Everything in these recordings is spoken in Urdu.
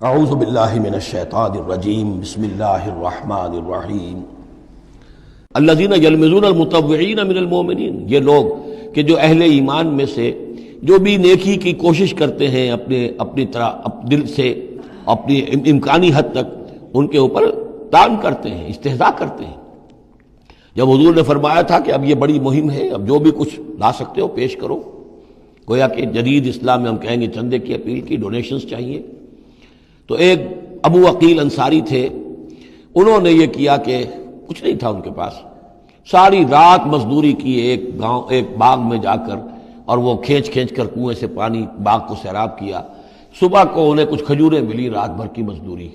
اعوذ باللہ من الشیطان الرجیم بسم اللہ الرحمن الرحیم الذین یلمزون المتطوعین من المؤمنین، یہ لوگ کہ جو اہل ایمان میں سے جو بھی نیکی کی کوشش کرتے ہیں اپنی طرح دل سے اپنی امکانی حد تک ان کے اوپر طعن کرتے ہیں، استہزاء کرتے ہیں۔ جب حضور نے فرمایا تھا کہ اب یہ بڑی مہم ہے، اب جو بھی کچھ لا سکتے ہو پیش کرو، گویا کہ جدید اسلام میں ہم کہیں گے چندے کی اپیل کی، ڈونیشنز چاہیے، تو ایک ابو عقیل انصاری تھے، انہوں نے یہ کیا کہ کچھ نہیں تھا ان کے پاس، ساری رات مزدوری کی ایک باغ میں جا کر، اور وہ کھینچ کر کنویں سے پانی باغ کو سیراب کیا۔ صبح کو انہیں کچھ کھجوریں ملی، رات بھر کی مزدوری،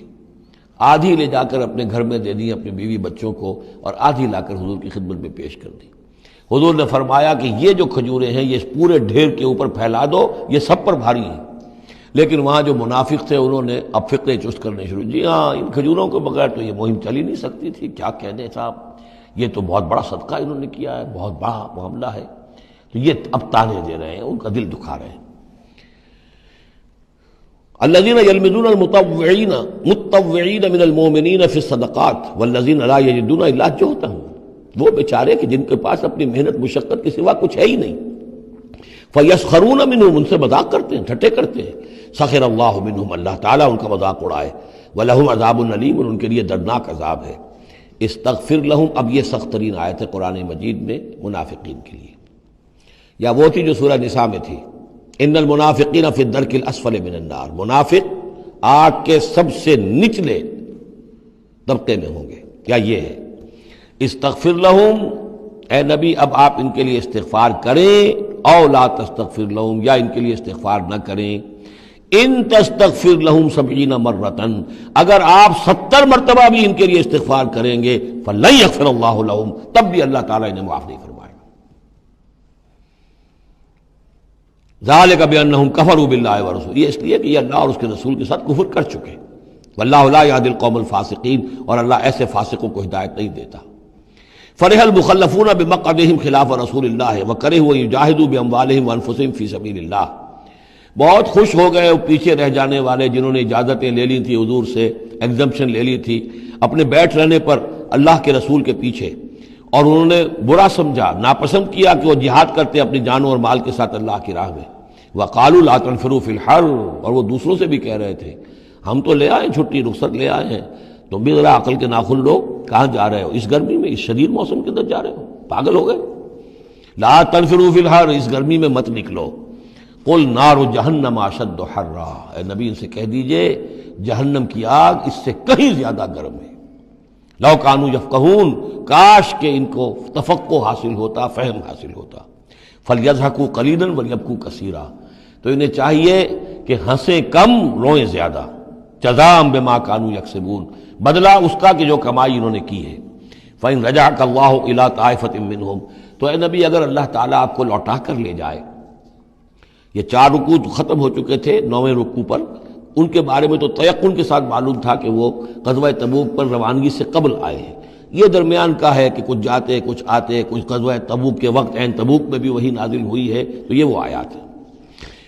آدھی لے جا کر اپنے گھر میں دے دی اپنی بیوی بچوں کو، اور آدھی لا کر حضور کی خدمت میں پیش کر دی۔ حضور نے فرمایا کہ یہ جو کھجوریں ہیں یہ پورے ڈھیر کے اوپر پھیلا دو، یہ سب پر بھاری ہیں۔ لیکن وہاں جو منافق تھے انہوں نے اب فقرے چست کرنے شروع، جی ہاں ان کھجوروں کے بغیر تو یہ مہم چل ہی نہیں سکتی تھی، کیا کہنے صاحب، یہ تو بہت بڑا صدقہ انہوں نے کیا ہے، بہت بڑا معاملہ ہے۔ تو یہ اب تانے دے رہے ہیں، ان کا دل دکھا رہے ہیں۔ الذین یلمزون المتطوعین من المؤمنین فی الصدقات والذین لا یجدون الا جہدہم، وہ بیچارے کہ جن کے پاس اپنی محنت مشقت کے سوا کچھ ہے ہی نہیں، فیسخرون منہم، ان سے مذاق کرتے ہیں، ٹھٹے کرتے ہیں۔ سخر اللہ منہم، اللہ تعالیٰ ان کا مذاق اڑائے۔ ولہم عذاب علیم، اور ان کے لیے دردناک عذاب ہے۔ استغفر لہم، اب یہ سخت ترین آیت ہے قرآن مجید میں منافقین کے لیے، یا وہ تھی جو سورہ نساء میں تھی، ان المنافقین فی الدرک الاسفل من النار، منافق آگ کے سب سے نچلے طبقے میں ہوں گے، یا یہ ہے استغفر لہم، اے نبی اب آپ ان کے لیے استغفار کریں، او لا تستغفر لہم، یا ان کے لیے استغفار نہ کریں، ان تستغفر لہم 70 مرتن، اگر آپ 70 مرتبہ بھی ان کے لیے استغفار کریں گے، فلن یغفر اللہ لہم، تب بھی اللہ تعالیٰ انہیں معاف نہیں فرمائے گا۔ ذالک بانہم کفروا باللہ ورسولہ، یہ اس لیے کہ یہ اللہ اور اس کے رسول کے ساتھ کفر کر چکے، واللہ لا یہدی القوم الفاسقین، اور اللہ ایسے فاسقوں کو ہدایت نہیں دیتا۔ فرح المخلفون بمقعدہم خلاف رسول اللہ وکرہوا ان یجاہدوا باموالہم وانفسہم فی سبیل اللہ، بہت خوش ہو گئے وہ پیچھے رہ جانے والے جنہوں نے اجازتیں لے لی تھی حضور سے، ایگزمپشن لے لی تھی اپنے بیٹھ رہنے پر اللہ کے رسول کے پیچھے، اور انہوں نے برا سمجھا، ناپسند کیا کہ وہ جہاد کرتے اپنی جانوں اور مال کے ساتھ اللہ کی راہ میں۔ وقالوا لا تنفروا فی الحر، اور وہ دوسروں سے بھی کہہ رہے تھے ہم تو لے آئے چھٹی رخصت لے آئے ہیں، تم بھی ذرا عقل کے ناخن لو، کہاں جا رہے ہو اس گرمی میں، اس شدید موسم کے اندر جا رہے ہو، پاگل ہو گئے۔ لا تنفروا فی الحر، اس گرمی میں مت نکلو۔ قل نار جہنم اشد حرا، اے نبی ان سے کہہ دیجئے جہنم کی آگ اس سے کہیں زیادہ گرم ہے۔ لو کانوا یفقہون، کاش کہ ان کو تفقہ حاصل ہوتا، فہم حاصل ہوتا۔ فلیضحکوا قلیلا ولیبکوا کثیرا، تو انہیں چاہیے کہ ہنسیں کم روئیں زیادہ، جزاء بما کانوا یکسبون، بدلہ اس کا کہ جو کمائی انہوں نے کی ہے۔ فإن رجعک اللہ الی طائفۃ منہم، تو اے نبی اگر اللہ تعالیٰ آپ کو لوٹا کر لے جائے، یہ 4 رکوع ختم ہو چکے تھے، 9ویں رکوع پر ان کے بارے میں تو تیقن کے ساتھ معلوم تھا کہ وہ غزوہ تبوک پر روانگی سے قبل آئے ہیں، یہ درمیان کا ہے کہ کچھ جاتے کچھ آتے، کچھ غزوہ تبوک کے وقت عین تبوک میں بھی وہی نازل ہوئی ہے، تو یہ وہ آیات ہے۔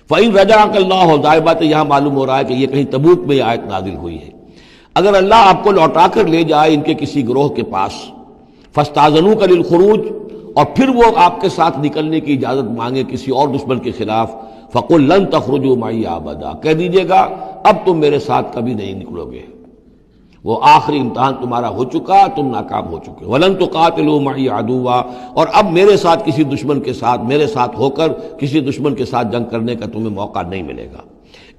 فإن رجعک اللہ، ظاہر بات ہے یہاں معلوم ہو رہا ہے کہ یہ کہیں تبوک میں یہ آیت نازل ہوئی ہے۔ اگر اللہ آپ کو لوٹا کر لے جائے ان کے کسی گروہ کے پاس، فاستاذنوک للخروج، اور پھر وہ آپ کے ساتھ نکلنے کی اجازت مانگے کسی اور دشمن کے خلاف، فقل لن تخرجوا معی ابدا، کہہ دیجیے گا اب تم میرے ساتھ کبھی نہیں نکلو گے، وہ آخری امتحان تمہارا ہو چکا، تم ناکام ہو چکے۔ ولن تقاتلوا معی عدوا، اور اب میرے ساتھ کسی دشمن کے ساتھ، میرے ساتھ ہو کر کسی دشمن کے ساتھ جنگ کرنے کا تمہیں موقع نہیں ملے گا۔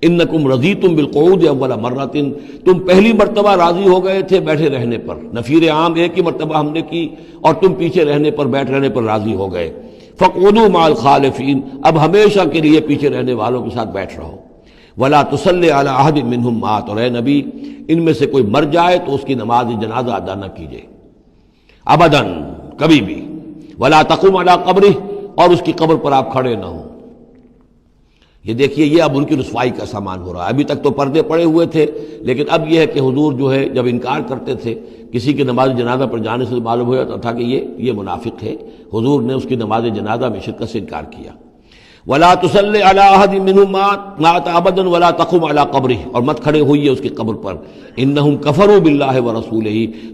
انکم رضیتم بالقعود اول مرۃ، تم پہلی مرتبہ راضی ہو گئے تھے بیٹھے رہنے پر، نفیر عام ایک ہی مرتبہ ہم نے کی، اور تم پیچھے رہنے پر، بیٹھ رہنے پر راضی ہو گئے۔ فقعدوا مع الخالفین، اب ہمیشہ کے لیے پیچھے رہنے والوں کے ساتھ بیٹھ رہو۔ ولا تصلی علی احد منہم مات، اور اے نبی ان میں سے کوئی مر جائے تو اس کی نماز جنازہ ادا نہ کیجیے ابداً، کبھی بھی۔ ولا تقم علی قبرہ، اور اس کی قبر پر آپ کھڑے نہ ہوں۔ یہ دیکھیے یہ اب ان کی رسوائی کا سامان ہو رہا ہے۔ ابھی تک تو پردے پڑے ہوئے تھے، لیکن اب یہ ہے کہ حضور جو ہے جب انکار کرتے تھے کسی کی نماز جنازہ پر جانے سے معلوم ہو جاتا تھا کہ یہ منافق ہے، حضور نے اس کی نماز جنازہ میں شرکت سے انکار کیا۔ ولا تصلی علی احد منهم مات ابدا ولا تقم علی قبرہ، اور مت کھڑے ہوئیے اس کی قبر پر، انہم کفروا باللہ ورسولہ،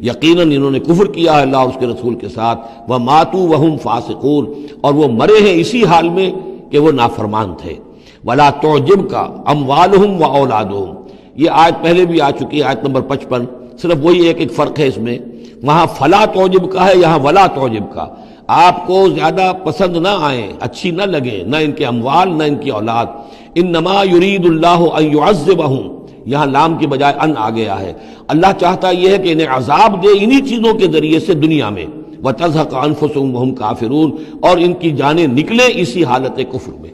یقیناً انہوں نے کفر کیا ہے اللہ اور اس کے رسول کے ساتھ، وماتوا وہم فاسقون، اور وہ مرے ہیں اسی حال میں کہ وہ نافرمان تھے۔ ولا تعجبک اموالہم واولادہم، یہ آیت پہلے بھی آ چکی ہے، آیت نمبر 55، صرف وہی ایک فرق ہے اس میں، وہاں فلا تعجب کا ہے، یہاں ولا تعجب کا، آپ کو زیادہ پسند نہ آئیں، اچھی نہ لگیں، نہ ان کے اموال نہ ان کی اولاد، انما یرید اللہ ان یعذبہم، یہاں لام کی بجائے ان آ گیا ہے، اللہ چاہتا یہ ہے کہ انہیں عذاب دے انہی چیزوں کے ذریعے سے دنیا میں، وتزہق انفسہم وہم کافرون، اور ان کی جانیں نکلیں اسی حالت کفر میں۔